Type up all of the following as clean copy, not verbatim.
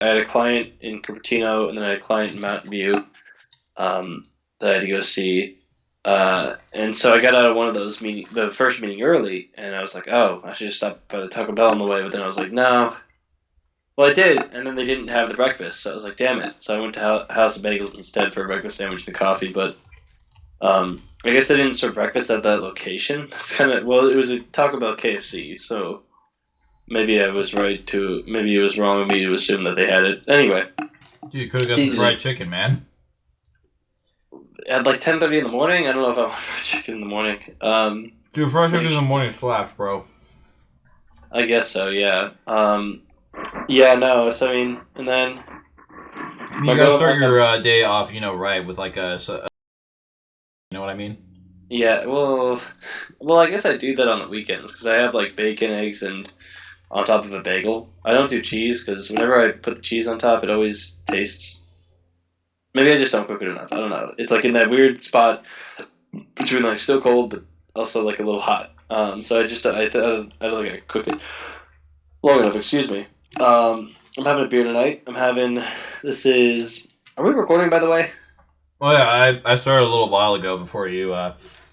I had a client in Cupertino, and then I had a client in Mountain View that I had to go see. And so I got out of one of those the first meeting early, and I was like, oh, I should just stop by the Taco Bell on the way. But then I was like, no. Well, I did, and then they didn't have the breakfast, so I was like, damn it. So I went to House of Bagels instead for a breakfast sandwich and coffee. But I guess they didn't serve breakfast at that location. That's kind of well, it was a Taco Bell KFC, so maybe I was right to maybe it was wrong of me to assume that they had it. Anyway, Dude, you could have got some fried chicken, man. at like 10:30 in the morning. I don't know if I want fried chicken in the morning. Dude, fried chicken in the morning slaps, bro. I guess so. Yeah. Yeah. No. So I mean, and then You gotta start your day off, right, with like you know what I mean? yeah. Well, I guess I do that on the weekends because I have like bacon, eggs, and on top of a bagel. I don't do cheese because whenever I put the cheese on top, it always tastes. Maybe I just don't cook it enough. I don't know. It's like in that weird spot between like still cold but also like a little hot. So I don't think I cook it long enough. Excuse me. I'm having a beer tonight. This is. Are we recording by the way? Oh yeah, I started a little while ago before you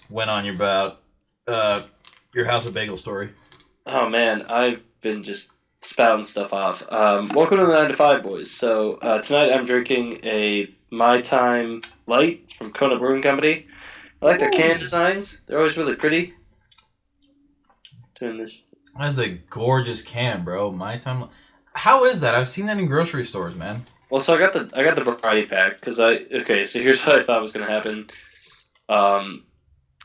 went on your House of Bagel story. Oh man, I've been just spouting stuff off. Welcome to the 9 to 5, boys. So tonight I'm drinking a My Time Light from Kona Brewing Company. I like their can designs. They're always really pretty. Doing this. That's a gorgeous can, bro. My time. How is that? I've seen that in grocery stores, man. Well, so I got the variety pack because okay. So here's what I thought was gonna happen. Um,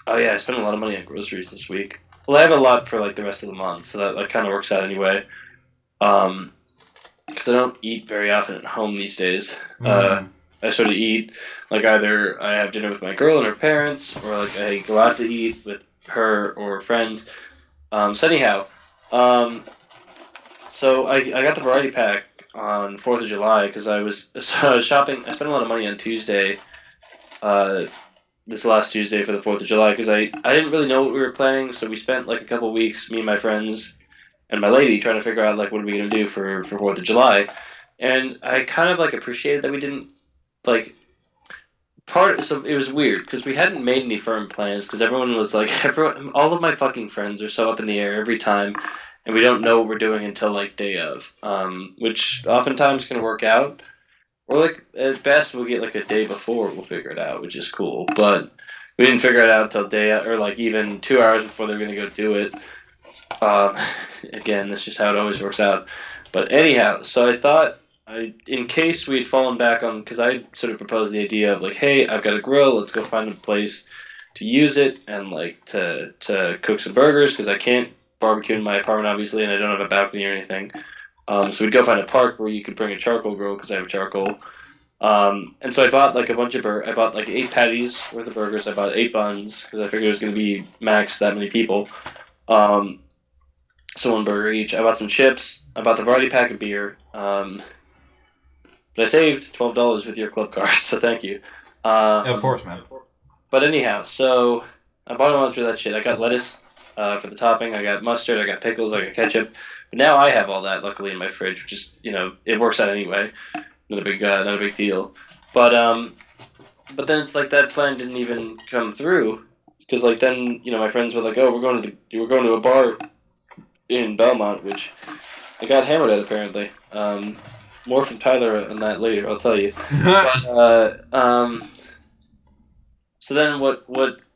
oh yeah, I spent a lot of money on groceries this week. Well, I have a lot for like the rest of the month, so that kind of works out anyway. Because I don't eat very often at home these days. I sort of eat like either I have dinner with my girl and her parents, or like I go out to eat with her or friends. So anyhow, um, so I got the variety pack on 4th of July because I was shopping. I spent a lot of money on Tuesday, uh, this last Tuesday for the 4th of July because I didn't really know what we were planning. So we spent like a couple weeks, me and my friends and my lady, trying to figure out like what are we gonna do for 4th of July. And I kind of like appreciated that we didn't like so it was weird because we hadn't made any firm plans because everyone was like everyone all of my fucking friends are so up in the air every time and we don't know what we're doing until like day of which oftentimes can work out or like at best we'll get like a day before we'll figure it out, which is cool, but we didn't figure it out until day or like even 2 hours before they're gonna go do it. um, Again, that's just how it always works out. But anyhow, so I thought in case we'd fallen back on, because I sort of proposed the idea of like, hey, I've got a grill, let's go find a place to use it and like to cook some burgers because I can't barbecue in my apartment obviously, and I don't have a balcony or anything. So we'd go find a park where you could bring a charcoal grill because I have charcoal. And so I bought like a bunch of I bought like 8 patties worth of burgers. I bought 8 buns because I figured it was going to be max that many people. Um, so one burger each. I bought some chips. I bought the variety pack of beer. But I saved $12 with your club card, so thank you. Yeah, of course, man. But anyhow, so I bought a bunch of that shit. I got lettuce for the topping. I got mustard. I got pickles. I got ketchup. But now I have all that luckily in my fridge, which is it works out anyway. Not a big deal. But then it's like that plan didn't even come through because like then my friends were like, oh, we're going to a bar in Belmont, which I got hammered at apparently. More from Tyler on that later, I'll tell you. But, so then what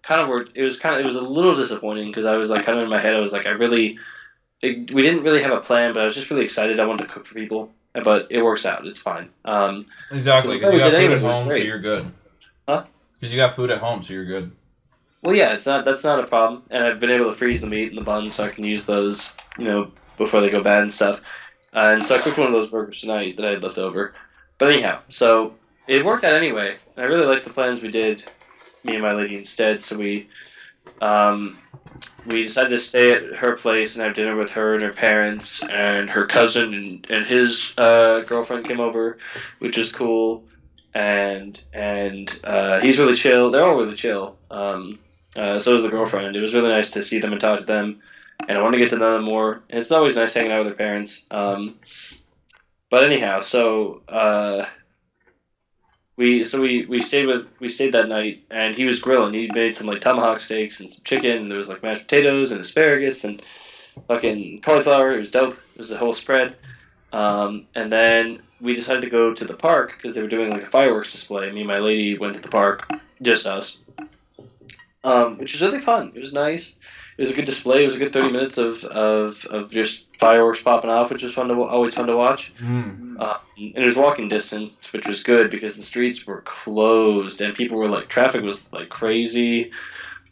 kind of worked? It was a little disappointing because I was like kind of in my head. I was like, we didn't really have a plan, but I was just really excited. I wanted to cook for people, but it works out. It's fine. Exactly, because you got food at home, so great. you're good. Huh? Because you got food at home, so you're good. Well, yeah, that's not a problem, and I've been able to freeze the meat and the buns so I can use those, before they go bad and stuff. And so I cooked one of those burgers tonight that I had left over. But anyhow, so it worked out anyway. And I really liked the plans we did, me and my lady instead. So we decided to stay at her place and have dinner with her and her parents, and her cousin and his girlfriend came over, which was cool. And he's really chill. They're all really chill. So is the girlfriend. It was really nice to see them and talk to them, and I want to get to know them more. And it's always nice hanging out with their parents. But anyhow, we stayed that night, and he was grilling. He made some like tomahawk steaks and some chicken, and there was like mashed potatoes and asparagus and fucking cauliflower. It was dope. It was a whole spread. And then we decided to go to the park because they were doing like a fireworks display. Me and my lady went to the park, just us, which was really fun. It was nice. It was a good display. It was a good 30 minutes of just fireworks popping off, which was always fun to watch. And it was walking distance, which was good because the streets were closed and people were like traffic was like crazy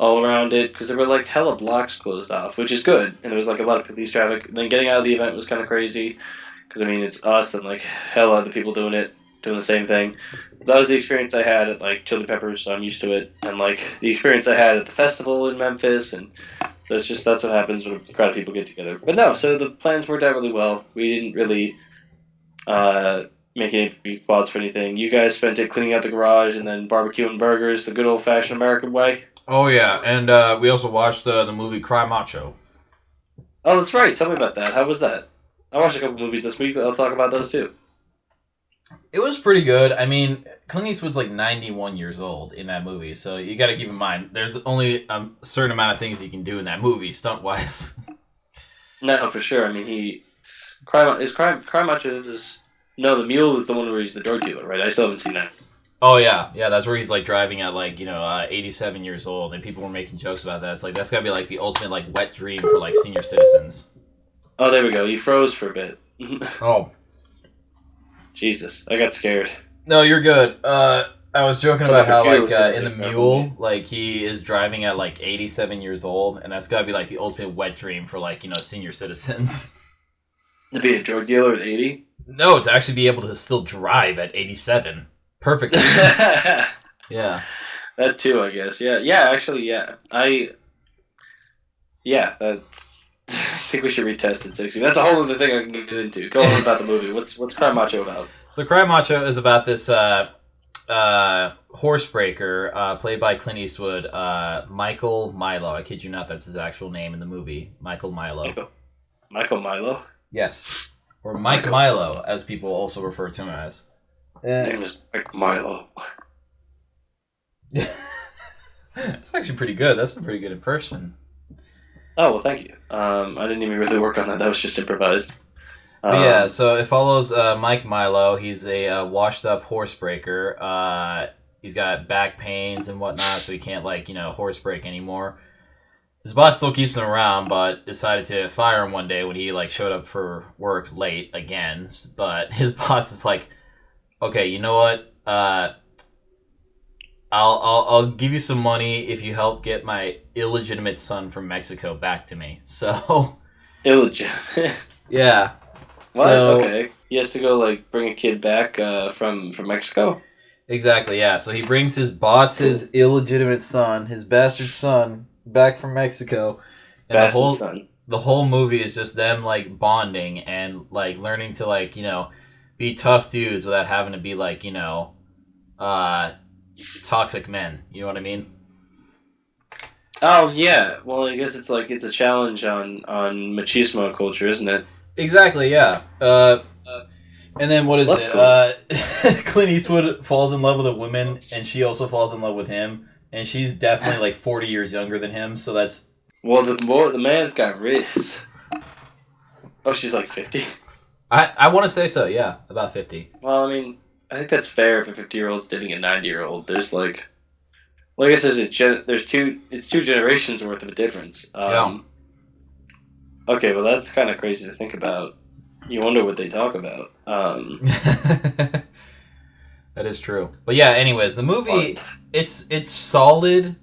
all around it because there were like hella blocks closed off, which is good. And there was like a lot of police traffic. And then getting out of the event was kind of crazy because I mean it's us and like hella other people doing the same thing. That was the experience I had at like Chili Peppers, so I'm used to it. And like the experience I had at the festival in Memphis, and that's what happens when a crowd of people get together. But no, so the plans worked out really well. We didn't really make any big plots for anything. You guys spent it cleaning out the garage and then barbecuing burgers the good old fashioned American way. Oh yeah, and we also watched the movie Cry Macho. Oh, that's right. Tell me about that. How was that? I watched a couple movies this week, but I'll talk about those too. It was pretty good. I mean, Clint Eastwood's like 91 years old in that movie, so you got to keep in mind there's only a certain amount of things he can do in that movie, stunt wise. No, for sure. I mean, Crime Macho is no, the Mule is the one where he's the drug dealer, right? I still haven't seen that. Oh yeah, that's where he's like driving at like 87 years old, and people were making jokes about that. It's like that's gotta be like the ultimate like wet dream for like senior citizens. Oh, there we go. You froze for a bit. Oh, Jesus, I got scared. no, you're good. I was joking about how like in the like, Mule, like he is driving at like 87 years old, and that's gotta be like the ultimate wet dream for like senior citizens. To be a drug dealer at 80? No, to actually be able to still drive at 87. Perfectly. Yeah. That too, I guess. Yeah, actually, yeah. That's... I think we should retest at 60. That's a whole other thing I can get into. Go on about the movie. What's Cry Macho about? So Cry Macho is about this horsebreaker played by Clint Eastwood, Michael Milo. I kid you not, that's his actual name in the movie. Michael Milo. Michael Milo? Yes. Or Mike Milo, as people also refer to him as. His name is Mike Milo. That's actually pretty good. That's a pretty good impression. Oh, well, thank you. I didn't even really work on that. That was just improvised. Yeah, so it follows Mike Milo. He's a washed-up horsebreaker. He's got back pains and whatnot, so he can't, horsebreak anymore. His boss still keeps him around, but decided to fire him one day when he, showed up for work late again. But his boss is like, okay, you know what? I'll give you some money if you help get my illegitimate son from Mexico back to me. So illegitimate. Yeah. What? So, okay. He has to go bring a kid back from Mexico. Exactly. Yeah. So he brings his boss's illegitimate son, his bastard son, back from Mexico, and Bastard son. the whole movie is just them bonding and learning to be tough dudes without having to be toxic men. You know what I mean? Oh yeah. Well, I guess it's a challenge on machismo culture, isn't it? Exactly. Yeah. And then what is it? Cool. Clint Eastwood falls in love with a woman, and she also falls in love with him, and she's definitely 40 years younger than him. So that's the man's got wrists. Oh, she's 50. I want to say so. Yeah, about 50. Well, I mean, I think that's fair if a 50-year-old's dating a 90-year-old. There's I guess it's two generations worth of a difference. Yeah. Okay, well that's kind of crazy to think about. You wonder what they talk about. That is true. But yeah, anyways, the movie it's solid.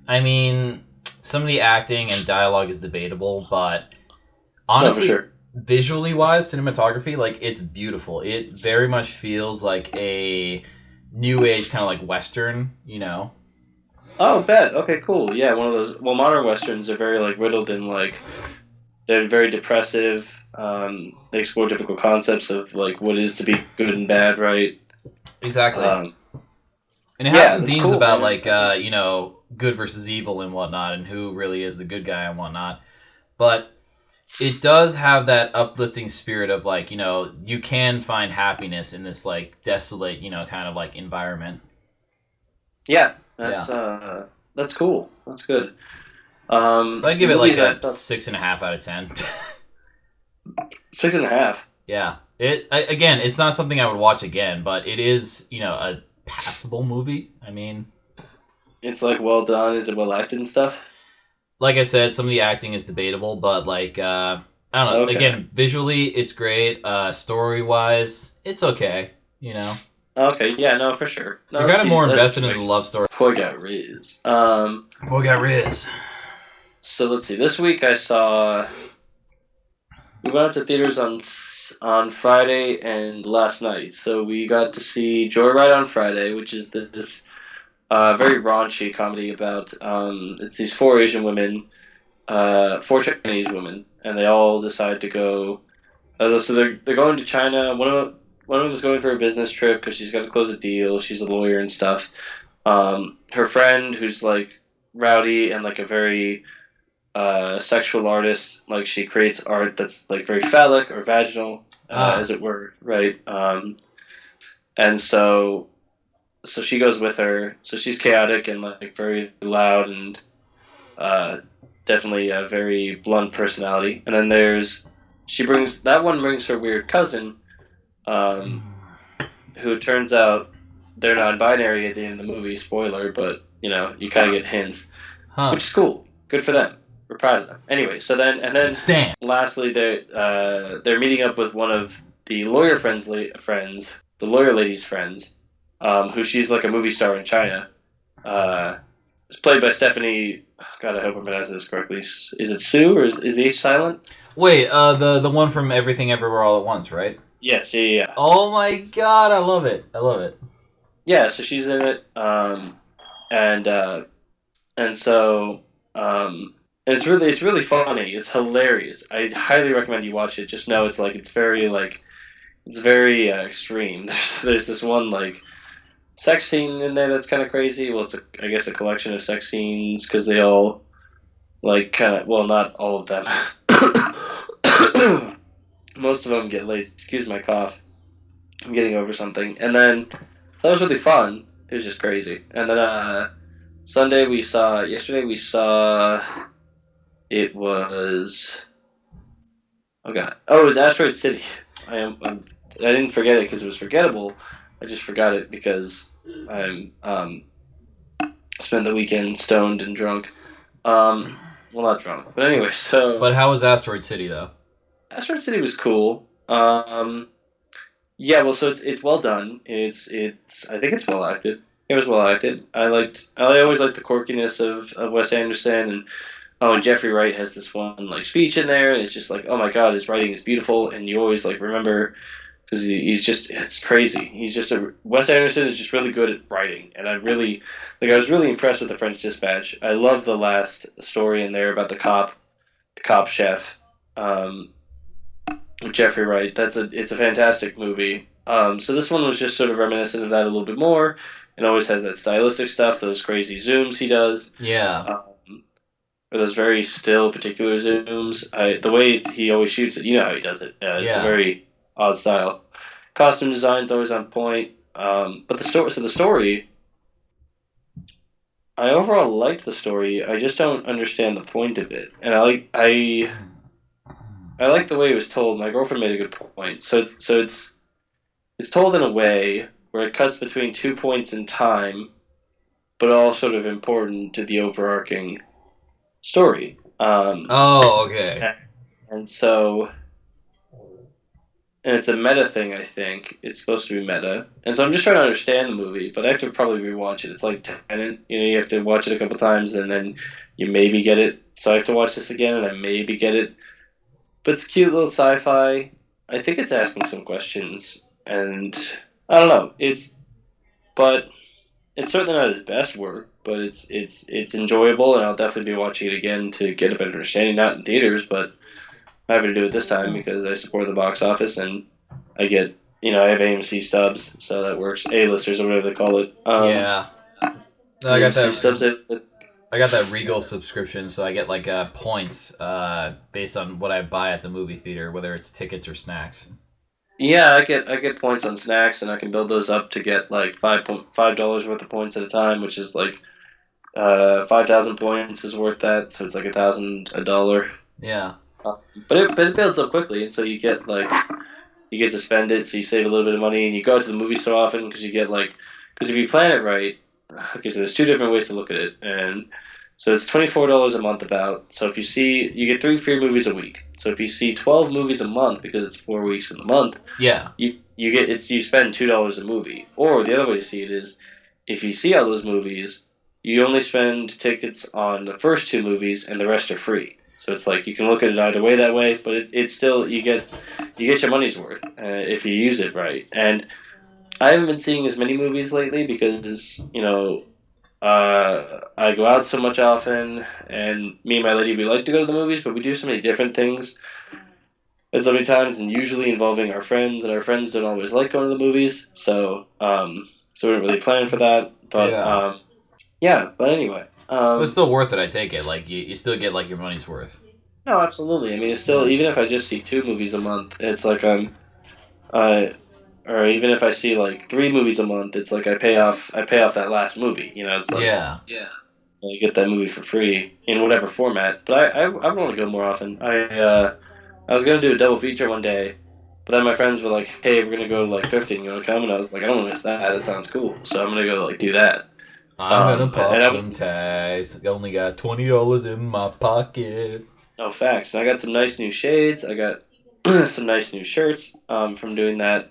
I mean, some of the acting and dialogue is debatable, but honestly, sure. Visually wise, cinematography, it's beautiful. It very much feels like a new age kind of Western, Oh, bet. Okay, cool. Yeah, one of those. Well, modern westerns are very riddled in they're very depressive. They explore difficult concepts of what is to be good and bad, right? Exactly. And it has some themes cool, about man. good versus evil and whatnot, and who really is the good guy and whatnot. But it does have that uplifting spirit of like, you can find happiness in this like desolate, kind of like environment. Yeah, Yeah. that's cool. That's good. So I'd The give it like movies I a saw 6.5 out of 10. 6.5. Yeah. Again, it's not something I would watch again, but it is, a passable movie. I mean, It's like well done. Is it well acted and stuff? like I said, some of the acting is debatable, but like I don't know. Okay. Again, visually it's great. Story wise, it's okay. You know, Okay. Yeah. No, for sure. you're No, kind of more that's invested in the love story. Boy got Riz. Boy got Riz. So let's see. This week I saw. We went up to theaters on Friday and last night. So we got to see Joyride on Friday, which is this very raunchy comedy about it's these four Asian women, four Chinese women, and they all decide to go. So they're going to China. One of them is going for a business trip because she's got to close a deal. She's a lawyer and stuff. Her friend, who's like rowdy and like a very sexual artist, like she creates art that's like very phallic or vaginal, Ah, as it were, right? And so she goes with her. So she's chaotic and like very loud and uh, definitely a very blunt personality. And then brings her weird cousin, um, who turns out they're non-binary at the end of the movie. Spoiler, but you kind of get hints, huh. which is cool. Good for them. We're proud of them. Anyway, then Stan. lastly, they're meeting up with one of the lawyer the lawyer lady's friends, who she's like a movie star in China. It's played by Stephanie. God, I hope I'm pronouncing this correctly. Is it Sue or is the H silent? Wait, the one from Everything Everywhere All at Once, right? Yes, yeah. Oh my god, I love it. I love it. Yeah, so she's in it, and and so it's really funny. It's hilarious. I highly recommend you watch it. Just know it's very extreme. There's this one like sex scene in there that's kind of crazy. Well, I guess a collection of sex scenes because they all like kind of not all of them. Most of them get laid. Excuse my cough. I'm getting over something. And then so that was really fun. It was just crazy. And then yesterday we saw it was it was Asteroid City. I didn't forget it because it was forgettable. I just forgot it because I'm spent the weekend stoned and drunk. Well, not drunk, but anyway. So But how was Asteroid City though? Asteroid City was cool. Yeah, well, so it's well done. I think it's well acted. It was well acted. I always liked the quirkiness of Wes Anderson, and and Jeffrey Wright has this one like speech in there, and it's just like, oh my god, his writing is beautiful, and you always like remember because he's just it's crazy. Wes Anderson is just really good at writing, and I was really impressed with the French Dispatch. I love the last story in there about the cop chef. Um, Jeffrey Wright. It's a fantastic movie. So this one was just sort of reminiscent of that a little bit more, and always has that stylistic stuff, those crazy zooms he does, Yeah. or those very still particular zooms. The way he always shoots it, you know how he does it. It's a Yeah. very odd style. Costume design's always on point. But the story, I overall liked the story. I just don't understand the point of it, and I like the way it was told. My girlfriend made a good point. It's told in a way where it cuts between 2 points in time, but all sort of important to the overarching story. Oh, okay. And so, and it's a meta thing, I think. It's supposed to be meta. And so I'm just trying to understand the movie, but I have to probably rewatch it. It's like Tenet. You have to watch it a couple times and then you maybe get it. So I have to watch this again and I maybe get it. But it's cute little sci-fi. I think it's asking some questions, and I don't know. But it's certainly not his best work, but it's enjoyable, and I'll definitely be watching it again to get a better understanding. Not in theaters, but I'm happy to do it this time because I support the box office, and I get I have AMC stubs, so that works. A-listers or whatever they call it. Yeah. No, I got AMC that. stubs. I got that Regal subscription, so I get like points based on what I buy at the movie theater, whether it's tickets or snacks. Yeah, I get points on snacks, and I can build those up to get like $5 worth of points at a time, which is like 5,000 points is worth that. So it's like $1,000. Yeah. But it builds up quickly, and so you get to spend it, so you save a little bit of money, and you go to the movie so often because you get like because if you plan it right, okay, so there's two different ways to look at it, and so it's $24 a month about. So if you get three free movies a week. So if you see 12 movies a month because it's 4 weeks in the month, Yeah. you spend $2 a movie. Or the other way to see it is if you see all those movies, you only spend tickets on the first two movies, and the rest are free. So it's like you can look at it either way that way, but it's still you get your money's worth if you use it right. And I haven't been seeing as many movies lately because I go out so much often, and me and my lady we like to go to the movies, but we do so many different things at so many times, and usually involving our friends, and our friends don't always like going to the movies, so we don't really plan for that. But Yeah. yeah, but anyway, But it's still worth it, I take it. Like, you still get, like, your money's worth. no, absolutely. I mean, it's still Yeah. even if I just see two movies a month, it's like uh, or even if I see like three movies a month, it's like I pay off that last movie. It's like Yeah. I get that movie for free in whatever format. But I want to go more often. I was gonna do a double feature one day, but then my friends were like, "Hey, we're gonna go like thrifting. You wanna come?" And I was like, "I don't want to miss that. That sounds cool." So I'm gonna go like do that. I'm gonna pop And I was some tags. I only got $20 in my pocket. no facts. And I got some nice new shades. I got some nice new shirts from doing that.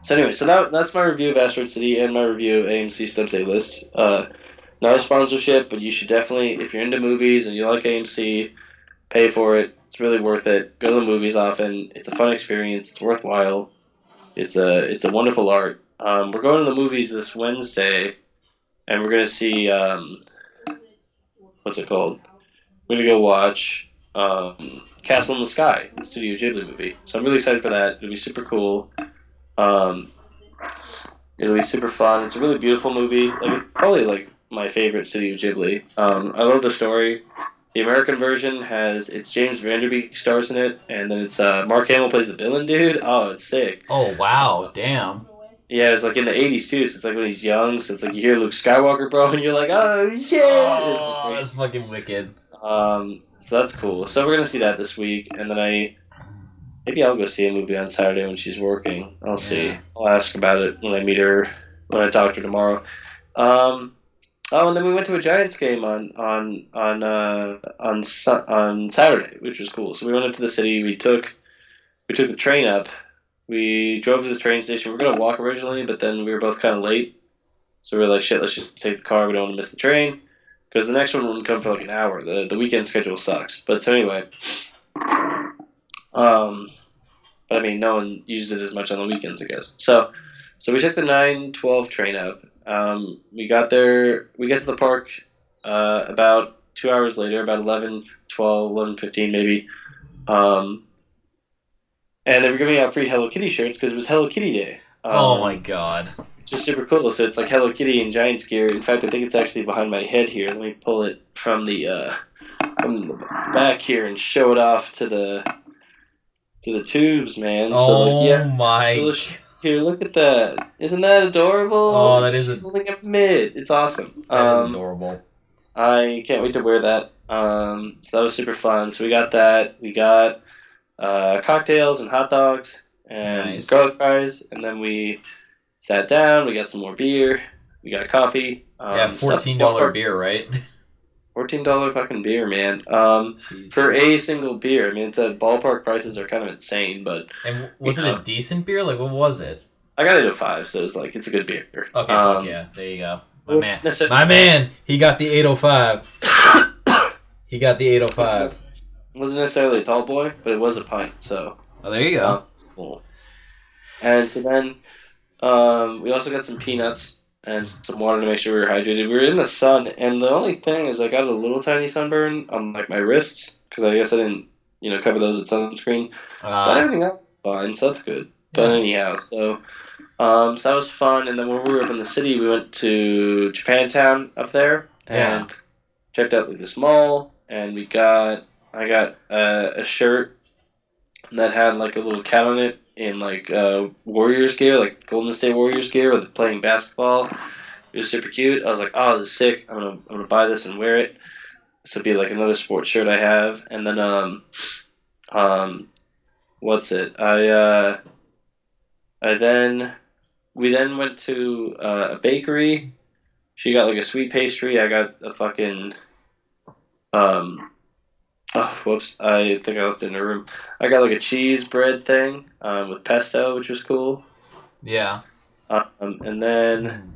So anyway, that's my review of Asteroid City and my review of AMC Stubs A List. Not a sponsorship, but you should definitely, if you're into movies and you like AMC, pay for it. It's really worth it. Go to the movies often. It's a fun experience. It's worthwhile. It's a wonderful art. We're going to the movies this Wednesday, and we're gonna see what's it called? We're gonna go watch Castle in the Sky, the Studio Ghibli movie. So I'm really excited for that. It'll be super cool. Um, it'll be super fun. It's a really beautiful movie. Like it's probably like my favorite Studio Ghibli. I love the story. The American version has it's James Vanderbeek stars in it, and then it's Mark Hamill plays the villain dude. Oh, it's sick. Oh, wow. Damn. Yeah, it's like in the '80s too. So it's like when he's young. So it's like you hear Luke Skywalker, bro, and you're like, oh shit! It's like Oh, great. that's fucking wicked. So that's cool. So we're gonna see that this week, and then maybe I'll go see a movie on Saturday when she's working. I'll see. Yeah. I'll ask about it when I meet her when I talk to her tomorrow. Um, oh, and then we went to a Giants game on Saturday, which was cool. So we went into the city. We took the train up. We drove to the train station. We were gonna walk originally, but then we were both kind of late, so we were like, "Shit, let's just take the car. We don't want to miss the train." Because the next one wouldn't come for like an hour. The weekend schedule sucks. But so anyway, um, but I mean, no one used it as much on the weekends, I guess. So we took the 9:12 train up. We got there. We get to the park about 2 hours later, about 11:12, 11:15 maybe. And they were giving out free Hello Kitty shirts because it was Hello Kitty Day. Oh, my God. It's just super cool. So it's like Hello Kitty and Giants gear. In fact, I think it's actually behind my head here. Let me pull it from the back here and show it off to the tubes, man. So Oh, yeah. my. Here, look at that. Isn't that adorable? Oh, that is She's holding up mid. It's awesome. That is adorable. I can't wait to wear that. So that was super fun. So we got that. We got cocktails and hot dogs and Nice. garlic fries, and then we sat down. We got some more beer. We got coffee. Yeah, $14 beer, right? $14 fucking beer, man. Jesus. For a single beer. I mean, it's ballpark prices are kind of insane, but And was it a decent beer? Like, what was it? I got it at 5, so it's a good beer. Okay, fuck yeah. There you go. well, My man, he got the 805. He got the 805. Wasn't necessarily a tall boy, but it was a pint, so. Oh, there you go. Cool. And so then we also got some peanuts and some water to make sure we were hydrated. We were in the sun, and the only thing is I got a little tiny sunburn on like my wrists because I guess I didn't cover those with sunscreen. But everything else was fine, so that's good. But anyhow, so that was fun. And then when we were up in the city, we went to Japantown up there, Yeah. and checked out like this mall, and I got a shirt that had like a little cat on it in like Warriors gear, like Golden State Warriors gear, with playing basketball. It was super cute. I was like, oh, this is sick. I'm gonna buy this and wear it. This will be like another sports shirt I have. And then um what's it? I then we then went to a bakery. She got like a sweet pastry. I got a fucking um oh whoops, I think I left it in her room. I got like a cheese bread thing with pesto, which was cool. Yeah. And then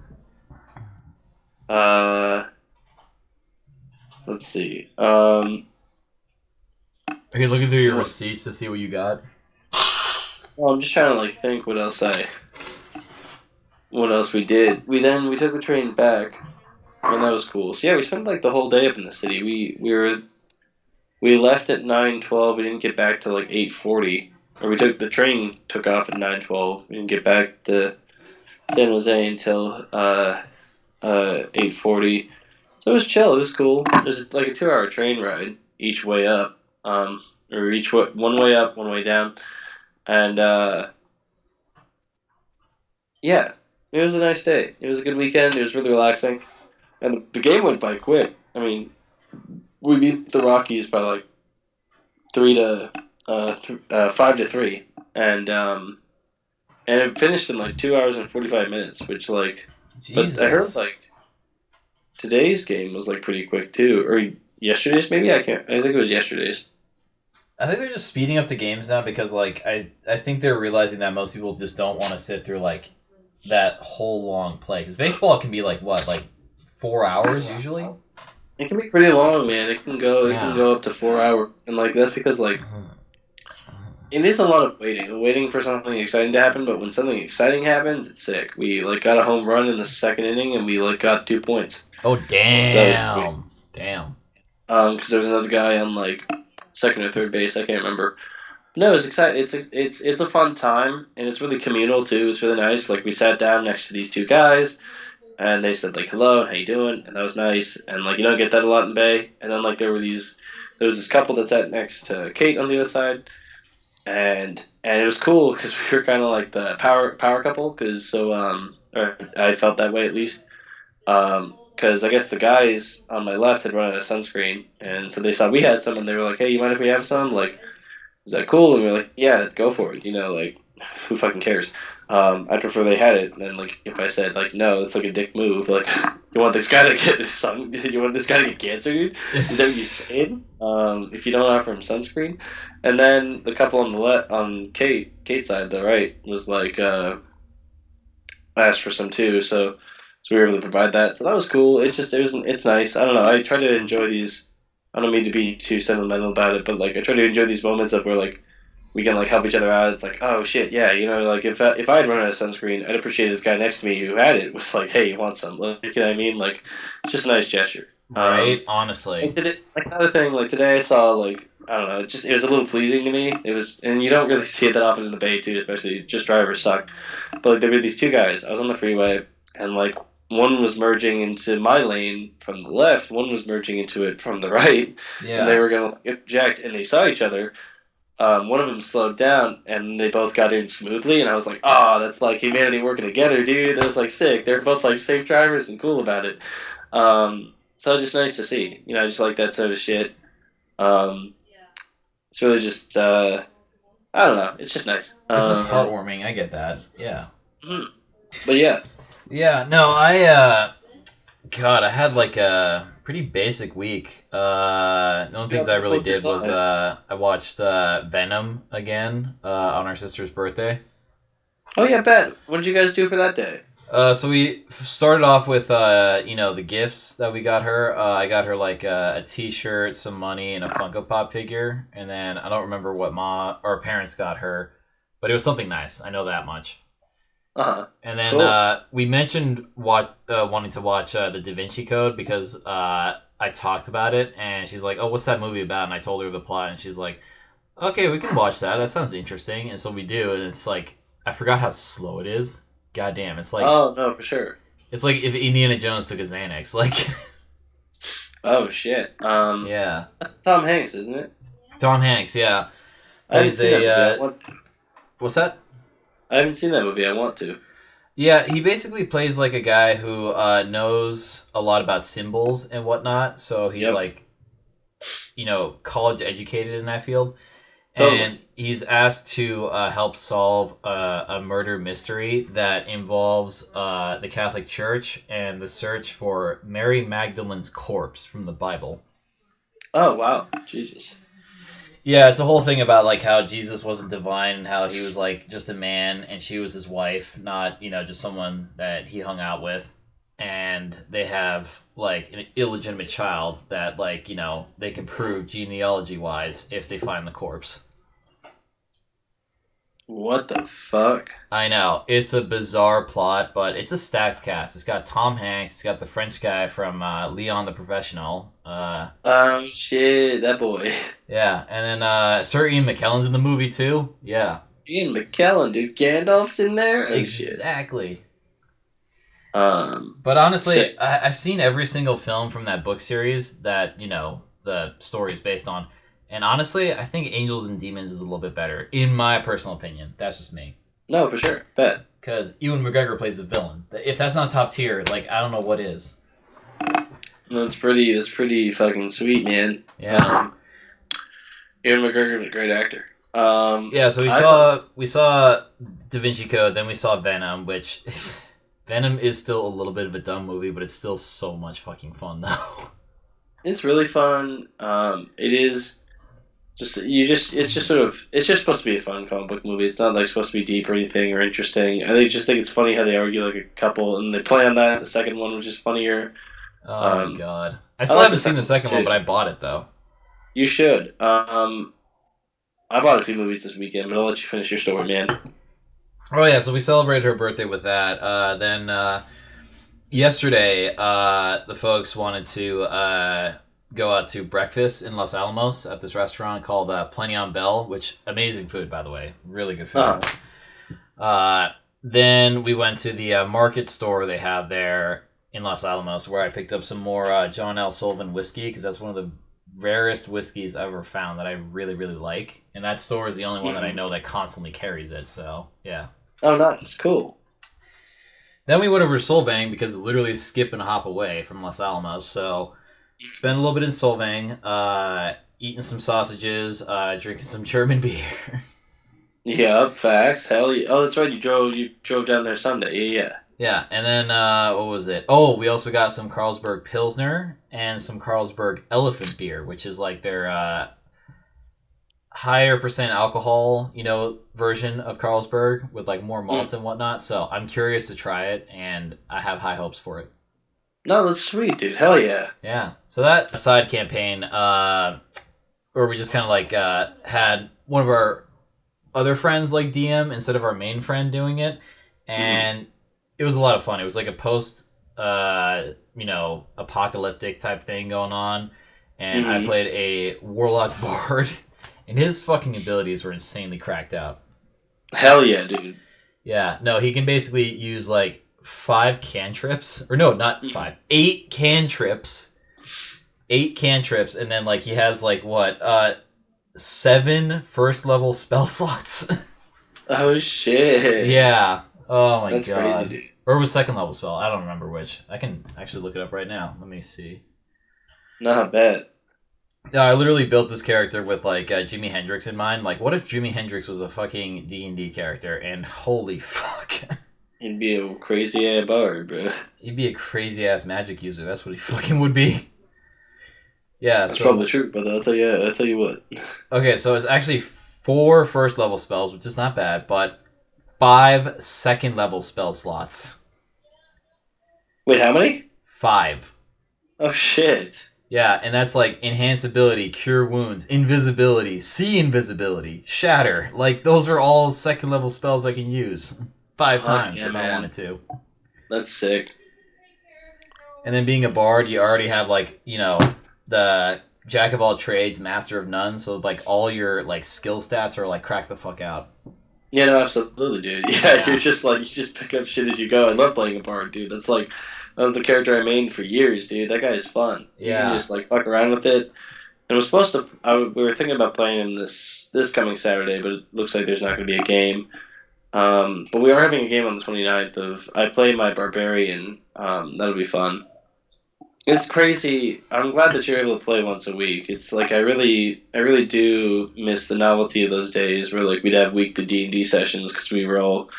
uh let's see. Are you looking through your receipts to see what you got? Well, I'm just trying to like think what else we did. We took the train back, and that was cool. So yeah, we spent like the whole day up in the city. We left at 9:12. We didn't get back till like 8:40. Or the train took off at 9:12. We didn't get back to San Jose until 8:40. So it was chill. It was cool. It was like a 2-hour train ride each way up. Or one way up, one way down, and yeah, it was a nice day. It was a good weekend. It was really relaxing, and the game went by quick. I mean, we beat the Rockies by like 5-3, and it finished in like 2 hours and 45 minutes, which like, Jesus. but I heard like today's game was like pretty quick too, or yesterday's maybe. I think it was yesterday's. I think they're just speeding up the games now because like I think they're realizing that most people just don't want to sit through like that whole long play because baseball can be like what, like 4 hours usually. It can be pretty long, man. It can go up to 4 hours, and like that's because like it is a lot of waiting for something exciting to happen. But when something exciting happens, it's sick. We like got a home run in the second inning, and we like got 2 points. Oh damn! Damn. Because there was another guy on like second or third base. I can't remember. No, it's exciting. It's a fun time, and it's really communal too. It's really nice. Like we sat down next to these two guys, and they said like hello, how you doing, and that was nice. And like you don't get that a lot in Bay. And then like there was this couple that sat next to Kate on the other side, and it was cool because we were kind of like the power couple. Or I felt that way at least. Because I guess the guys on my left had run out of sunscreen, and so they saw we had some, and they were like, "Hey, you mind if we have some? Like, is that cool?" And we were like, "Yeah, go for it." You know, like, who fucking cares? I prefer they had it than like if I said like, "No, it's like a dick move." Like, you want this guy to get sun? You want this guy to get cancer, dude? Is that what you said? If you don't offer him sunscreen, and then the couple on the on Kate's side, the right, was like, asked for some too, so we were able to provide that. So that was cool. It's nice. I don't know. I try to enjoy these. I don't mean to be too sentimental about it, but like I try to enjoy these moments of where like we can like help each other out. It's like, oh shit, yeah, you know, like if I had run out of sunscreen, I'd appreciate this guy next to me who had it was like, hey, you want some? Like, you know what I mean? Like, it's just a nice gesture. Right. Honestly. Like another thing, like today I saw like I don't know, it was a little pleasing to me. It was, and you don't really see it that often in the Bay too, especially just drivers suck. But like there were these two guys. I was on the freeway, and like one was merging into my lane from the left, one was merging into it from the right, and they were gonna eject, and they saw each other. One of them slowed down, and they both got in smoothly, and I was like, "Oh, that's like humanity working together, dude." That was like sick. They're both like safe drivers and cool about it. So it's just nice to see. You know, I just like that sort of shit. It's really just, I don't know. It's just nice. It's just heartwarming. I get that. Yeah. But yeah. Yeah. No, God, I had like a pretty basic week. The only things I really did was I watched Venom again on our sister's birthday. Oh yeah, bet. What did you guys do for that day? So we started off with the gifts that we got her. I got her like a T-shirt, some money, and a Funko Pop figure. And then I don't remember what our parents got her, but it was something nice. I know that much. And then cool. We mentioned wanting to watch the Da Vinci Code because I talked about it, and she's like, "Oh, what's that movie about?" And I told her the plot, and she's like, "Okay, we can watch that. That sounds interesting." And so we do, and it's like I forgot how slow it is. God damn, it's like... Oh, no, for sure. It's like if Indiana Jones took a Xanax, like... Oh shit. Yeah, That's Tom Hanks, isn't it? Tom Hanks. Yeah, I haven't plays seen that a. movie. I want. What's that? I haven't seen that movie. I want to. Yeah, he basically plays like a guy who knows a lot about symbols and whatnot. So he's Yep. like, college educated in that field. Totally. And he's asked to help solve a murder mystery that involves the Catholic Church and the search for Mary Magdalene's corpse from the Bible. Oh wow. Jesus. Yeah, it's a whole thing about like how Jesus wasn't divine and how he was like just a man and she was his wife, not just someone that he hung out with. And they have like an illegitimate child that like they can prove genealogy wise if they find the corpse. What the fuck? I know it's a bizarre plot, but it's a stacked cast. It's got Tom Hanks. It's got the French guy from Leon the Professional. Oh shit, that boy. Yeah, and then Sir Ian McKellen's in the movie too. Yeah, Ian McKellen, dude. Gandalf's in there. Oh shit. exactly. Um. But honestly, Sick. I've seen every single film from that book series that the story is based on, and honestly, I think Angels and Demons is a little bit better, in my personal opinion. That's just me. No, for sure. Bet. Because Ewan McGregor plays the villain. If that's not top tier, like I don't know what is. That's pretty. That's pretty fucking sweet, man. Yeah. Ian McGregor's a great actor. Yeah, so we saw Da Vinci Code, then we saw Venom, which Venom is still a little bit of a dumb movie, but it's still so much fucking fun though. It's really fun. It is it's just sort of it's just supposed to be a fun comic book movie. It's not like supposed to be deep or anything or interesting. Just think it's funny how they argue like a couple and they play on that. The second one, which is funnier. Oh my god. I still like haven't the seen the second one, too. but I bought it though. You should. I bought a few movies this weekend, but I'll let you finish your story, man. Oh yeah, so we celebrated her birthday with that. Then yesterday, the folks wanted to go out to breakfast in Los Alamos at this restaurant called Plenty on Bell, which amazing food, by the way, really good food. Then we went to the market store they have there in Los Alamos, where I picked up some more John L. Sullivan whiskey because that's one of the rarest whiskeys I've ever found that I really, really like. And that store is the only one that I know that constantly carries it. So yeah. Oh, nice, cool. Then we went over to Solvang because it's literally a skip and a hop away from Los Alamos. So spent a little bit in Solvang, eating some sausages, drinking some German beer. Yeah, facts. Hell yeah. Oh, that's right. You drove down there Sunday. Yeah. Yeah, and then what was it? Oh, we also got some Carlsberg Pilsner and some Carlsberg Elephant Beer, which is like their higher percent alcohol, version of Carlsberg with like more malts and whatnot. So I'm curious to try it, and I have high hopes for it. No, that's sweet, dude. Hell yeah. Yeah. So that side campaign, where we just kind of like had one of our other friends like DM instead of our main friend doing it, and it was a lot of fun. It was like a post, apocalyptic type thing going on, and I played a warlock bard, and his fucking abilities were insanely cracked out. Hell yeah, dude. Yeah, no, he can basically use like 5 cantrips, or no, not 5, 8 cantrips, 8 cantrips, and then like he has like what, 7 first level spell slots. Oh shit. Yeah. Oh my That's god. crazy, dude. Or it was second level spell. I don't remember which. I can actually look it up right now. Let me see. Nah, bet. Yeah, I literally built this character with like Jimi Hendrix in mind. Like, what if Jimi Hendrix was a fucking D&D character? And holy fuck. He'd be a crazy ass bard, bro. He'd be a crazy ass magic user. That's what he fucking would be. Yeah, That's probably true, brother. I'll tell you what. Okay, so it's actually 4 first level spells, which is not bad, but 5 second level spell slots. Wait, how many? 5. Oh shit. Yeah, and that's like enhance ability, cure wounds, invisibility, see invisibility, shatter. Like those are all second level spells I can use 5 times yeah, if I wanted to. That's sick. And then being a bard, you already have like, the jack of all trades, master of none, so like all your like skill stats are like crack the fuck out. Yeah, no, absolutely, dude. Yeah, you're Yeah. just like you just pick up shit as you go. I love playing a bard, dude. That was the character I mained for years, dude. That guy is fun. You can Yeah. just like fuck around with it. And we're supposed to. We were thinking about playing him this coming Saturday, but it looks like there's not going to be a game. But we are having a game on the 29th of. I play my barbarian. That'll be fun. It's crazy. I'm glad that you're able to play once a week. It's like I really do miss the novelty of those days where like we'd have weekly D&D sessions because we were all.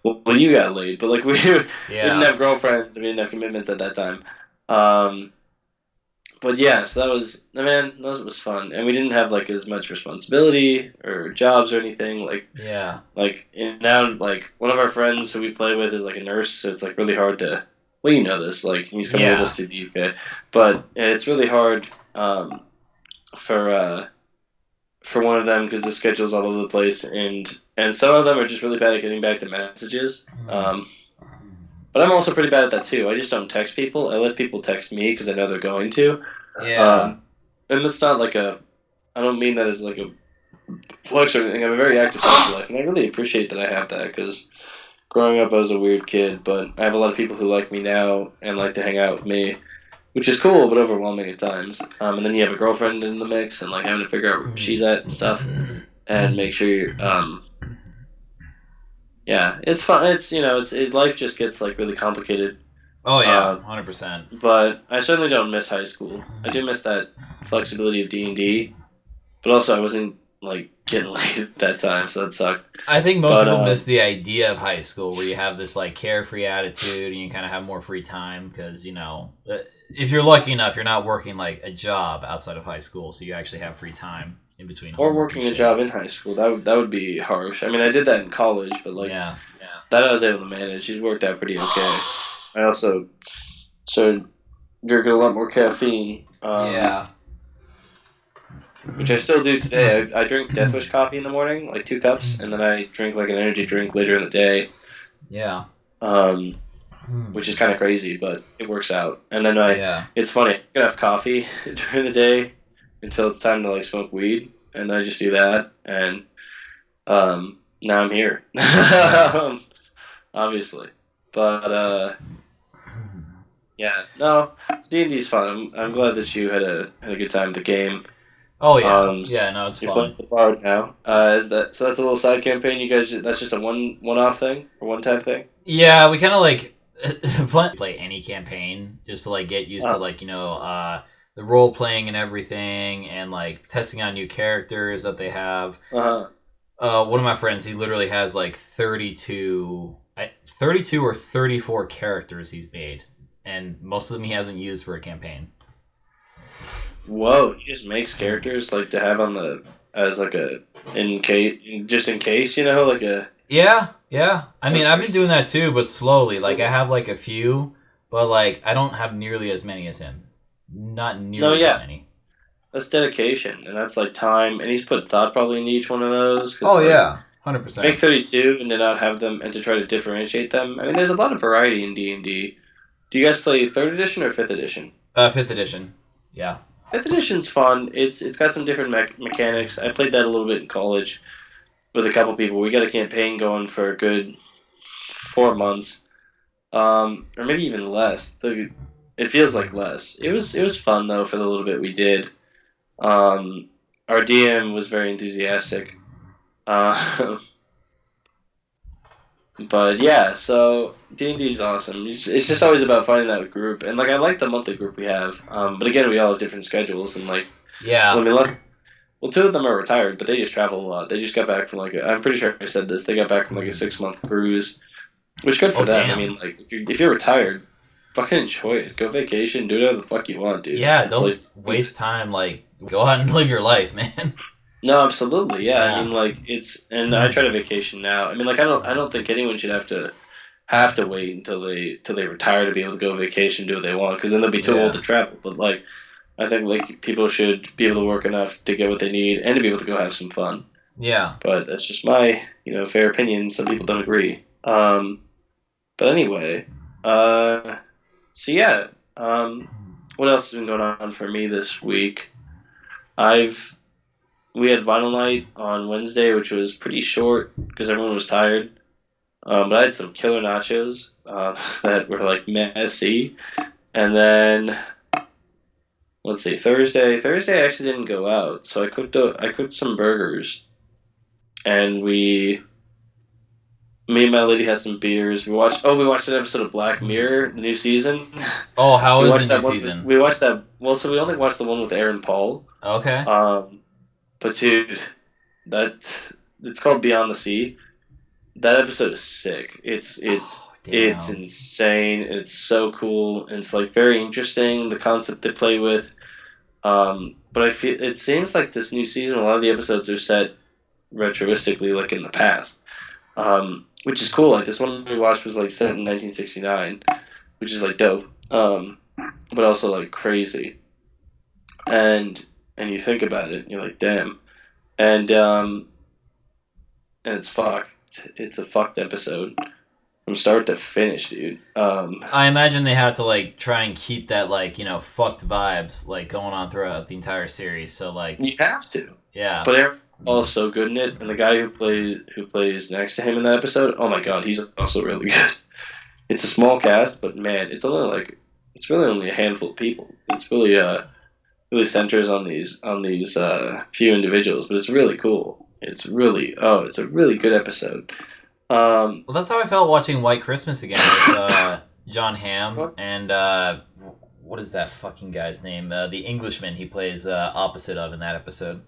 Well, you got laid, but like we didn't Yeah. have girlfriends, we didn't have commitments at that time. Um, but yeah, so that was man, that was fun, and we didn't have like as much responsibility or jobs or anything. Yeah. Like and now, like one of our friends who we play with is like a nurse, so it's like really hard to. Well, you know this, like he's coming with Yeah. us to the UK, but it's really hard for one of them because the schedule's all over the place, and some of them are just really bad at getting back to messages. But I'm also pretty bad at that too. I just don't text people. I let people text me because I know they're going to. Yeah. Um, and that's not like a. I don't mean that as like a flex or anything. I have a very active social life, and I really appreciate that I have that because growing up I was a weird kid, but I have a lot of people who like me now and like to hang out with me, which is cool but overwhelming at times. And then you have a girlfriend in the mix, and like having to figure out where she's at and stuff, and make sure you're. Yeah, it's fun. It's life just gets like really complicated. Oh yeah, Uh, 100%. but I certainly don't miss high school. I do miss that flexibility of D&D, but also I wasn't like getting laid at that time, so that sucked. I think most But people miss the idea of high school where you have this like carefree attitude and you kind of have more free time because, if you're lucky enough, you're not working like a job outside of high school, so you actually have free time in between or homework and working a shit. job in high school that would be harsh. I mean, I did that in college, but like Yeah. that I was able to manage. It worked out pretty okay. I also started drinking a lot more caffeine. Yeah. Which I still do today. I drink Death Wish coffee in the morning, like 2 cups, and then I drink like an energy drink later in the day, Yeah. um, which is kind of crazy, but it works out. And then Yeah. it's funny, I can have coffee during the day until it's time to like smoke weed, and then I just do that, and now I'm here, Yeah. obviously. But yeah, no, D&D's fun. I'm glad that you had a good time with the game. Oh yeah. Um, Yeah, no, it's You're playing fun. the bard now. Is that so? That's a little side campaign. You guys, that's just a one off thing or one time thing. Yeah, we kind of like play any campaign just to like get used to Oh, like the role playing and everything, and like testing out new characters that they have. uh-huh. One of my friends, he literally has like 32 or 34 characters he's made, and most of them he hasn't used for a campaign. Whoa! He just makes characters like to have on the as like a in case, just in case, like a. Yeah, yeah. I mean, That's I've been crazy. doing that too, but slowly. Like, I have like a few, but like, I don't have nearly as many as him. Not No, nearly as yeah, many. that's dedication, and that's like time, and he's put thought probably into each one of those because Oh like yeah, to make 100%. 32 and to not have them and to try to differentiate them. I mean, there's a lot of variety in D&D. Do you guys play third edition or fifth edition? Fifth edition. Yeah. Fifth edition's fun. It's got some different mechanics. I played that a little bit in college with a couple people. We got a campaign going for a good 4 months, or maybe even less. It feels like less. It was fun though for the little bit we did. Our DM was very enthusiastic, uh, but yeah. So D&D is awesome. It's just always about finding that group, and like I like the monthly group we have. But again, we all have different schedules, and like Yeah. when we left. Well, two of them are retired, but they just travel a lot. They just got back from I'm pretty sure I said this. They got back from like a 6 month cruise, which good for Oh them. I damn. mean, like if you're retired, fucking enjoy it. Go vacation, do whatever the fuck you want, dude. Yeah. It's like Don't waste time. Like, go out and live your life, man. no, absolutely, yeah. I Yeah. mean, like and I try to vacation now. I mean, like I don't think anyone should have to wait until they retire to be able to go vacation, do what they want, because then they'll be too old Yeah. to travel. But like, I think like people should be able to work enough to get what they need and to be able to go have some fun. Yeah. But that's just my fair opinion. Some people don't agree. But anyway, so yeah. What else has been going on for me this week? I've we had vinyl night on Wednesday, which was pretty short because everyone was tired. But I had some killer nachos that were like messy, and then let's see, Thursday I actually didn't go out, so I cooked some burgers, and me and my lady had some beers. We watched an episode of Black Mirror, the new season. Oh, how We is watched the new that one. season? We watched that. Well, so we only watched the one with Aaron Paul. Okay. But dude, that it's called Beyond the Sea. That episode is sick. It's Damn. insane. It's so cool. It's like very interesting the concept they play with. But I feel it seems like this new season, a lot of the episodes are set retroistically, like in the past, which is cool. Like this one we watched was like set in 1969, which is like dope, but also like crazy. And you think about it, you're like, damn, and and it's fucked. It's a fucked episode from start to finish, dude. I imagine they have to like try and keep that like fucked vibes like going on throughout the entire series. So like You have to. yeah. But Aaron Paul's so good in it, and the guy who plays next to him in that episode, oh my god, he's also really good. It's a small cast, but man, it's really only a handful of people. It's really centers on these few individuals, but it's really cool. It's a really good episode. Well, that's how I felt watching White Christmas again with John Hamm and what is that fucking guy's name? The Englishman he plays opposite of in that episode.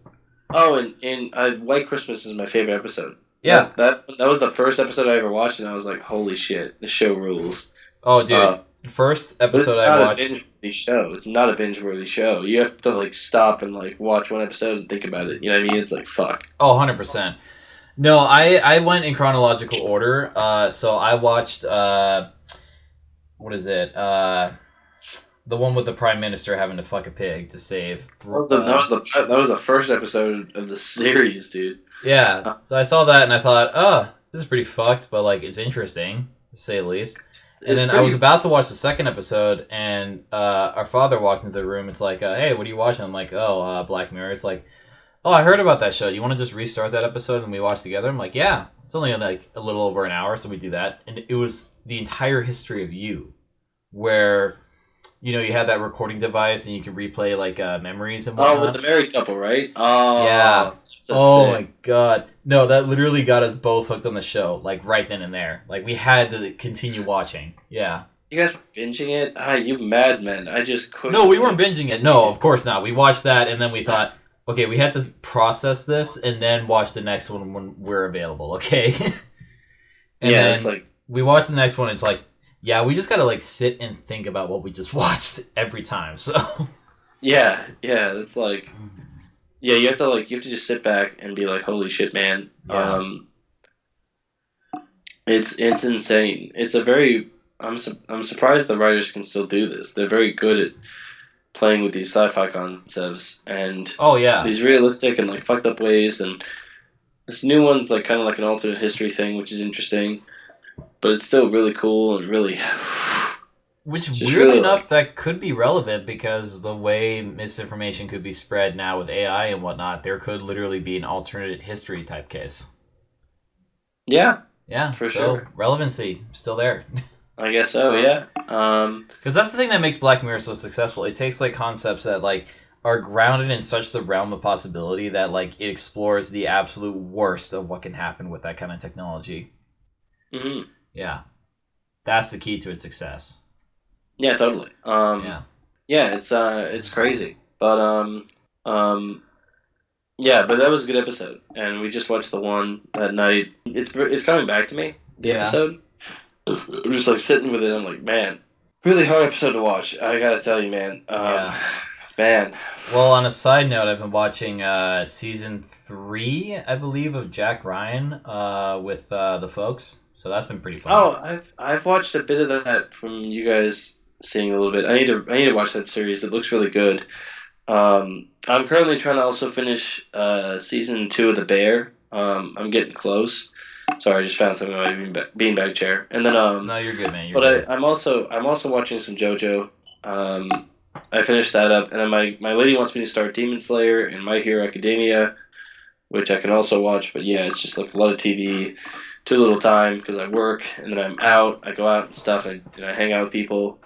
Oh, and White Christmas is my favorite episode. Yeah. That was the first episode I ever watched, and I was like, holy shit, this show rules. Oh, dude. First episode I watched. It's not a binge-worthy show. It's not a binge-worthy show. You have to like stop and like watch one episode and think about it. You know what I mean? It's like fuck. Oh, 100%. No, I went in chronological order. So I watched what is it? The one with the prime minister having to fuck a pig to save. That was the first episode of the series, dude. Yeah. So I saw that and I thought, oh, this is pretty fucked, but like it's interesting to say the least. And then I was about to watch the second episode, and our father walked into the room. It's like, hey, what are you watching? I'm like, oh, Black Mirror. It's like, oh, I heard about that show. You want to just restart that episode and we watch together? I'm like, yeah. It's only like a little over an hour, so we do that. And it was the entire history of you, where you had that recording device and you can replay like memories and whatnot. Oh, with the married couple, right? Oh, yeah. Oh my god. No, that literally got us both hooked on the show, like right then and there. Like we had to continue watching. Yeah. You guys were binging it? Ah, you madmen. I just couldn't. No, we weren't binging it. No, of course not. We watched that and then we thought, okay, we had to process this and then watch the next one when we're available, okay? And yeah, then it's like we watched the next one, it's like, yeah, we just gotta like sit and think about what we just watched every time, so yeah, it's like yeah, you have to just sit back and be like, holy shit, man. Yeah. It's insane. It's a very I'm surprised the writers can still do this. They're very good at playing with these sci-fi concepts and oh yeah, these realistic and like fucked up ways, and this new one's like kind of like an alternate history thing, which is interesting, but it's still really cool and really which just weirdly really, enough like, that could be relevant because the way misinformation could be spread now with AI and whatnot, there could literally be an alternate history type case. yeah, So sure. Relevancy still there. I guess so, yeah. Because that's the thing that makes Black Mirror so successful. It takes like concepts that like are grounded in such the realm of possibility that like it explores the absolute worst of what can happen with that kind of technology. Mm-hmm. Yeah, that's the key to its success. Yeah, totally. Yeah, it's crazy, but yeah, but that was a good episode, and we just watched the one that night. It's coming back to me. The episode. I'm just like sitting with it. I'm like, man, really hard episode to watch. I gotta tell you, man. Man. Well, on a side note, I've been watching season 3, I believe, of Jack Ryan with the folks. So that's been pretty fun. Oh, I've watched a bit of that from you guys seeing a little bit. I need to watch that series. It looks really good. I'm currently trying to also finish season 2 of The Bear. I'm getting close. Sorry, I just found something on my beanbag chair. And then no, you're good, man. I'm also watching some JoJo. I finished that up, and then my lady wants me to start Demon Slayer and My Hero Academia, which I can also watch. But yeah, it's just like a lot of TV, too little time because I work and then I'm out. I go out and stuff, and I hang out with people.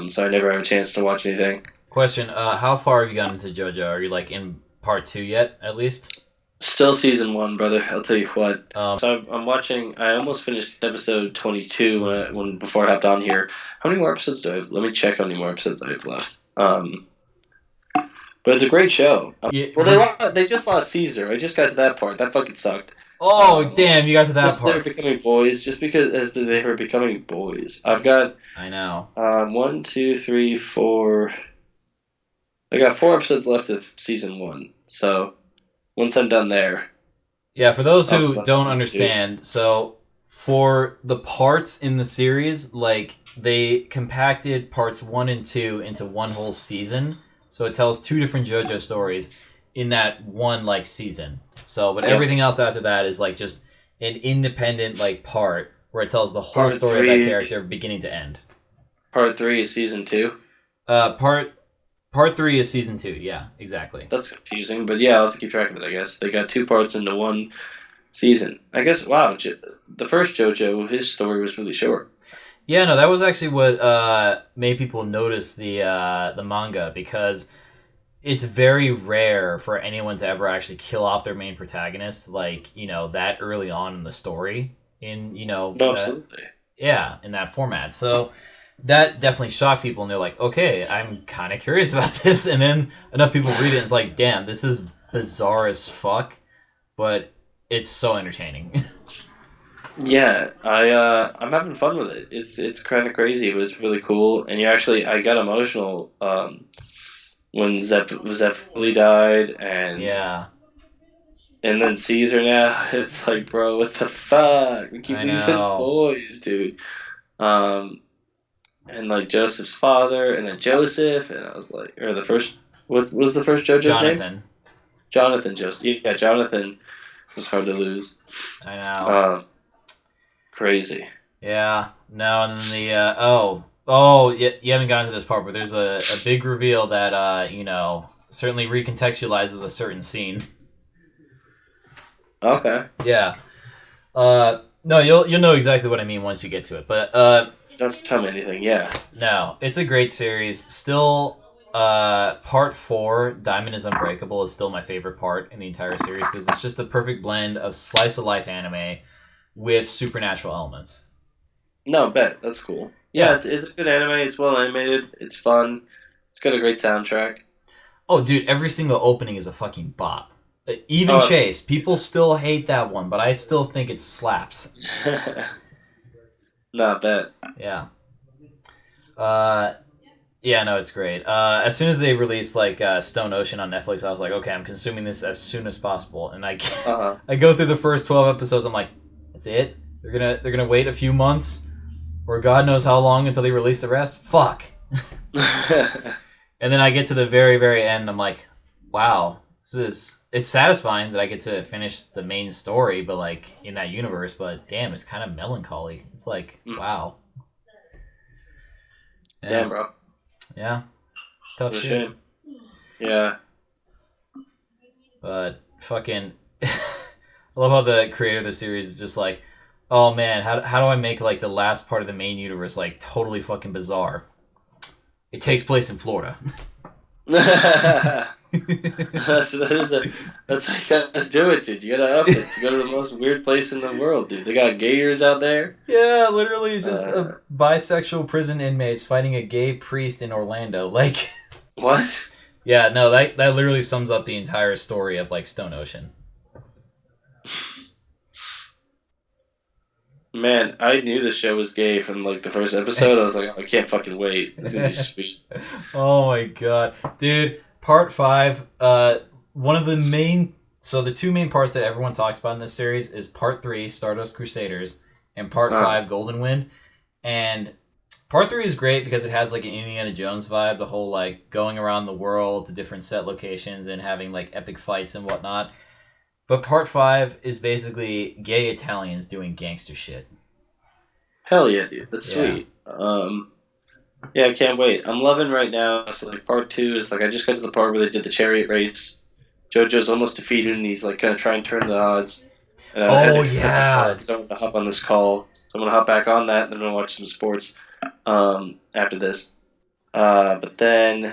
So I never have a chance to watch anything. Question: how far have you gotten into JoJo? Are you like in part 2 yet, at least? Still season one, brother. I'll tell you what. Um, So I'm watching. I almost finished episode 22 when before I hopped on here. How many more episodes do I have? Let me check how many more episodes I have left. But it's a great show. yeah, They just lost Caesar. I just got to that part. That fucking sucked. oh damn, you got to that They're part. becoming boys. Just because as they were becoming boys. I've got I know. one, two, three, four. I got 4 episodes left of season one. So once I'm done there, Yeah, for those who I'll don't understand, so for the parts in the series, like they compacted parts 1 and 2 into one whole season. So it tells two different JoJo stories in that one like season. So, but Yep. everything else after that is like just an independent like part where it tells the whole Part story of three. that character beginning to end. Part three is season two. Part 3 is season 2. Yeah, exactly. That's confusing, but yeah, I'll have to keep track of it. I guess they got 2 parts into one season. I guess wow, the first JoJo, his story was really short. Yeah, no, that was actually what made people notice the manga because it's very rare for anyone to ever actually kill off their main protagonist, like that early on in the story. In No, absolutely. yeah, in that format. So that definitely shocked people, and they're like, okay, I'm kind of curious about this. And then enough people read it, and it's like, damn, this is bizarre as fuck, but it's so entertaining. Yeah, I'm having fun with it. It's kind of crazy, but it's really cool. And I got emotional when Zeppeli died, Yeah, and then Caesar now. It's like, bro, what the fuck? We keep I losing know. boys, dude. Um, and like Joseph's father, and then Joseph, and I was like, or the first, what was the first JoJo's name? Jonathan. Jonathan Joseph. Yeah, Jonathan was hard to lose. I know. Um, Crazy. Yeah, no, and then oh, you haven't gotten to this part, but there's a big reveal that certainly recontextualizes a certain scene. Okay. Yeah. No, you'll know exactly what I mean once you get to it, but Don't tell me anything. Yeah. no, it's a great series. Still, part 4, Diamond is Unbreakable, is still my favorite part in the entire series because it's just a perfect blend of slice of life anime with supernatural elements. No, bet that's cool. Yeah. Yeah, it's a good anime. It's well animated. It's fun. It's got a great soundtrack. Oh, dude, every single opening is a fucking bop. Even Oh. Chase, people still hate that one, but I still think it slaps. Not bet. Yeah. Yeah, no, it's great. As soon as they released like Stone Ocean on Netflix, I was like, okay, I'm consuming this as soon as possible. And Uh I go through the first 12 episodes. I'm like, that's it. They're gonna wait a few months, or God knows how long until they release the rest. Fuck. huh. And then I get to the very very end. I'm like, wow, it's satisfying that I get to finish the main story, but like in that universe. But damn, it's kind of melancholy. It's like, wow. Yeah. Damn, bro. Yeah. It's tough What a shit. shame. Yeah. But fucking, I love how the creator of the series is just like, oh man, how do I make like the last part of the main universe like totally fucking bizarre? It takes place in Florida. that's how you gotta do it, dude. You gotta up it. You go to the most weird place in the world, dude. They got gators out there. Yeah, literally, it's just Uh, bisexual prison inmates fighting a gay priest in Orlando. Like, What? yeah, no, that literally sums up the entire story of like Stone Ocean. Man, I knew the show was gay from like the first episode. I was like, oh, I can't fucking wait. It's gonna be sweet. Oh my god, dude! Part 5. One of the main, so the two main parts that everyone talks about in this series is Part 3, Stardust Crusaders, and Part 5, Golden Wind. And Part 3 is great because it has like an Indiana Jones vibe, the whole like going around the world to different set locations and having like epic fights and whatnot. But Part 5 is basically gay Italians doing gangster shit. Hell yeah, dude. That's Yeah. sweet. Yeah, I can't wait. I'm loving right now. So like part two is like I just got to the part where they did the chariot race. JoJo's almost defeated, and he's like gonna try and turn the odds. And I had Oh to cut the part yeah, because I want to hop on this call. So I'm gonna hop back on that, and then I'm gonna watch some sports after this. But then,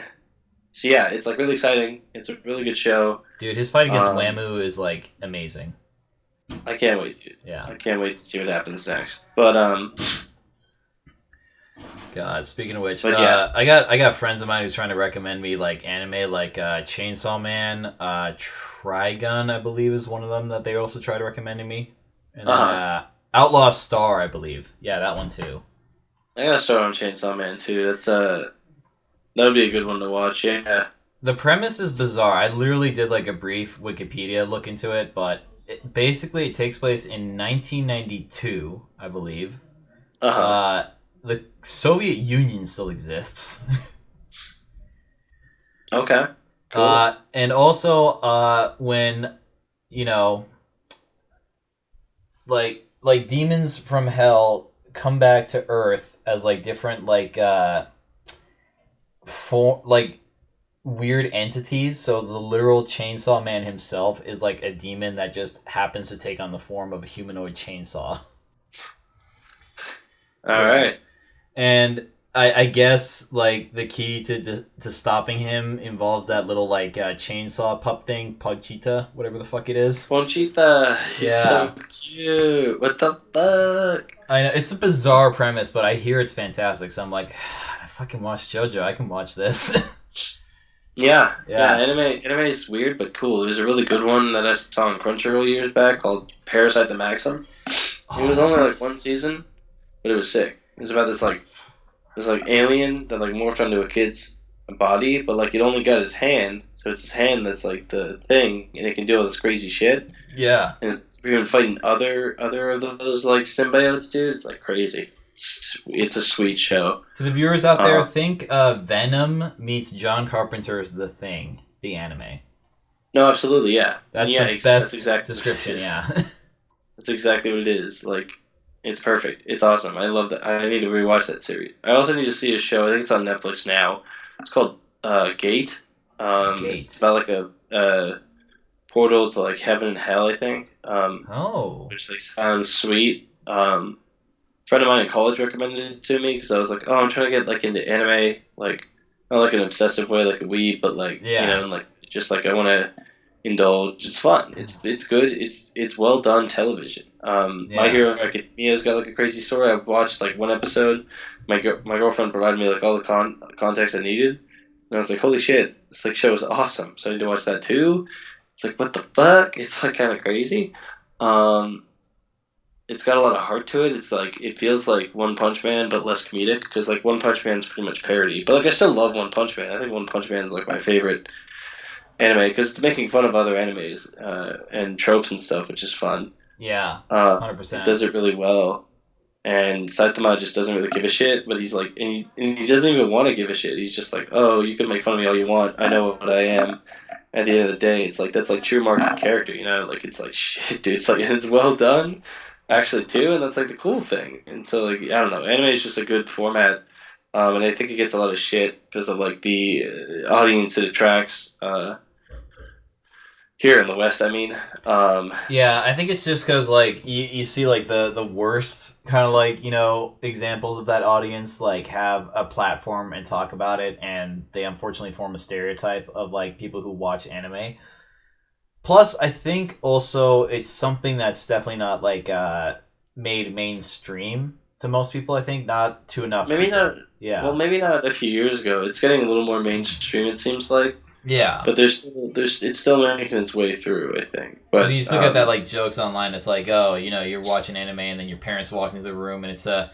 so yeah, it's like really exciting. It's a really good show. dude, his fight against Um, Wamuu is like amazing. I can't wait, dude. Yeah. I can't wait to see what happens next. God, speaking of which, But yeah, I got friends of mine who's trying to recommend me like anime, like Chainsaw Man, Trigun, I believe is one of them that they also try to recommend to me, and then uh-huh. Outlaw Star, I believe. Yeah, that one too. I gotta start on Chainsaw Man too. That would be a good one to watch. Yeah. The premise is bizarre. I literally did like a brief Wikipedia look into it, but basically it takes place in 1992, I believe. Uh huh. The Soviet Union still exists. Okay. Cool. And also, when you know, like demons from hell come back to Earth as like different like for like weird entities. So the literal Chainsaw Man himself is like a demon that just happens to take on the form of a humanoid chainsaw. All Yeah. right. And I guess like the key to stopping him involves that little like chainsaw pup thing, Pug Cheetah, whatever the fuck it is. Conchita, he's so Yeah, cute. What the fuck? I know it's a bizarre premise, but I hear it's fantastic. So I'm like, I fucking watch JoJo. I can watch this. Yeah, yeah. Yeah. Anime is weird but cool. There's a really good one that I saw on Crunchyroll years back called Parasite the Maxim. It was Oh, only like that's one season, but it was sick. It was about this alien that like morphed onto a kid's body, but like it only got his hand, so it's his hand that's like the thing, and it can do all this crazy shit. yeah. And it's even fighting other of those like symbiotes, dude. It's like crazy. It's a sweet show. To the viewers out there, Uh, think Venom meets John Carpenter's The Thing, the anime. no, absolutely, yeah, That's yeah. the That's best exactly what it description. is. Yeah. That's exactly what it is. Like, it's perfect. It's awesome. I love that. I need to rewatch that series. I also need to see a show. I think it's on Netflix now. It's called Gate. It's Gate. about like a portal to like heaven and hell. I think. Oh. Which like sounds sweet. A friend of mine in college recommended it to me because I was like, oh, I'm trying to get like into anime, like not like an obsessive way, like a weeb, but like Yeah. and like just like I want to indulge. It's fun. It's good. It's well done television. My Yeah. Hero Academia's got like a crazy story. I've watched like one episode. My girlfriend provided me like all the context I needed, and I was like, holy shit, this like show is awesome. So I need to watch that too. It's like what the fuck? It's like kind of crazy. Um, it's got a lot of heart to it. It's like it feels like One Punch Man, but less comedic because like One Punch Man's pretty much parody. But like I still love One Punch Man. I think One Punch Man is like my favorite anime because it's making fun of other animes and tropes and stuff, which is fun. Yeah. It 100%. does it really well. And Saitama just doesn't really give a shit, but he's like, and he doesn't even want to give a shit. He's just like, oh, you can make fun of me all you want. I know what I am. At the end of the day, it's like that's like true market character, you know? Like it's like shit, dude. It's like it's well done, actually too, and that's like the cool thing. And so like I don't know, anime is just a good format, and I think it gets a lot of shit because of like the audience it attracts here in the West. I mean, Yeah, I think it's just because like you see like the worst kind of like examples of that audience like have a platform and talk about it, and they unfortunately form a stereotype of like people who watch anime. Plus, I think also it's something that's definitely not like made mainstream to most people. I think not to enough maybe people. not. Well, Yeah, maybe not a few years ago. It's getting a little more mainstream. It seems like. yeah. But there's it's still making its way through, I think. But But you still get that like jokes online. It's like, oh, you're watching anime, and then your parents walk into the room, and it's an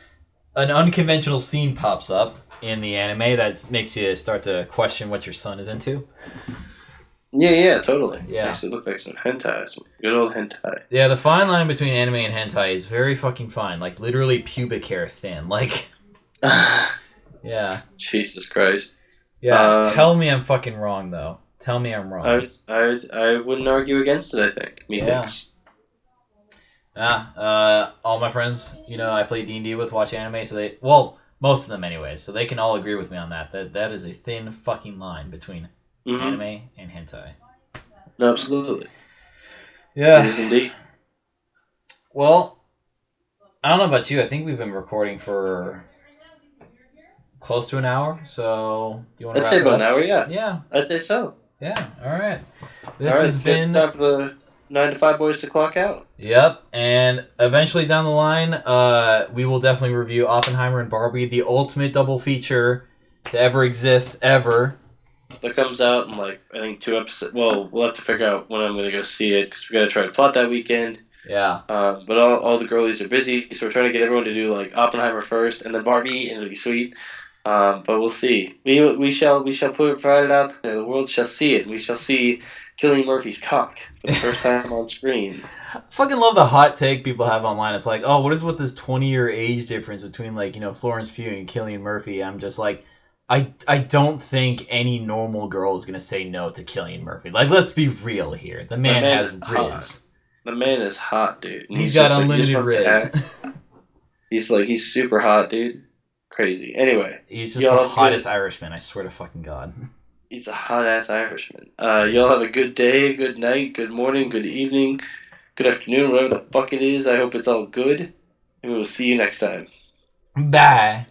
unconventional scene pops up in the anime that makes you start to question what your son is into. yeah, yeah, totally. Yeah. Actually, it looks like some hentai, some good old hentai. Yeah, the fine line between anime and hentai is very fucking fine. Like, literally pubic hair thin. Like, yeah. Jesus Christ. Yeah, tell me I'm fucking wrong, though. Tell me I'm wrong. I wouldn't argue against it. I think. Yeah. Methinks. All my friends, I play D&D with, watch anime, so they... Well, Most of them, anyways. So they can all agree with me on that. That is a thin fucking line between anime and hentai. Absolutely. Yeah. It is indeed. Well, I don't know about you. I think we've been recording for close to an hour. So do you want to I'd wrap say it about up? an hour, yeah. Yeah. I'd say so. Yeah. All right. All This right, has so it's been. time for the 9 to 5 boys to clock out. Yep, and eventually down the line, we will definitely review Oppenheimer and Barbie, the ultimate double feature to ever exist, ever. That comes out in like, I think 2 episodes. Well, we'll have to figure out when I'm going to go see it because we got to try to plot that weekend. Yeah. But all the girlies are busy, so we're trying to get everyone to do like Oppenheimer first and then Barbie, and it'll be sweet. But we'll see. We shall provide it out there. The world shall see it. We shall see Cillian Murphy's cock for the first time on screen. I fucking love the hot take people have online. It's like, oh, what is with this 20-year age difference between, like, you know, Florence Pugh and Cillian Murphy? I'm just like, I don't think any normal girl is going to say no to Cillian Murphy. Like, let's be real here. The man has riz. The man is hot, dude. And He's got just unlimited riz. He's super hot, dude. Crazy. Anyway. He's just the hottest Irishman, I swear to fucking God. He's a hot-ass Irishman. Y'all have a good day, good night, good morning, good evening, good afternoon, whatever the fuck it is. I hope it's all good. And we will see you next time. Bye.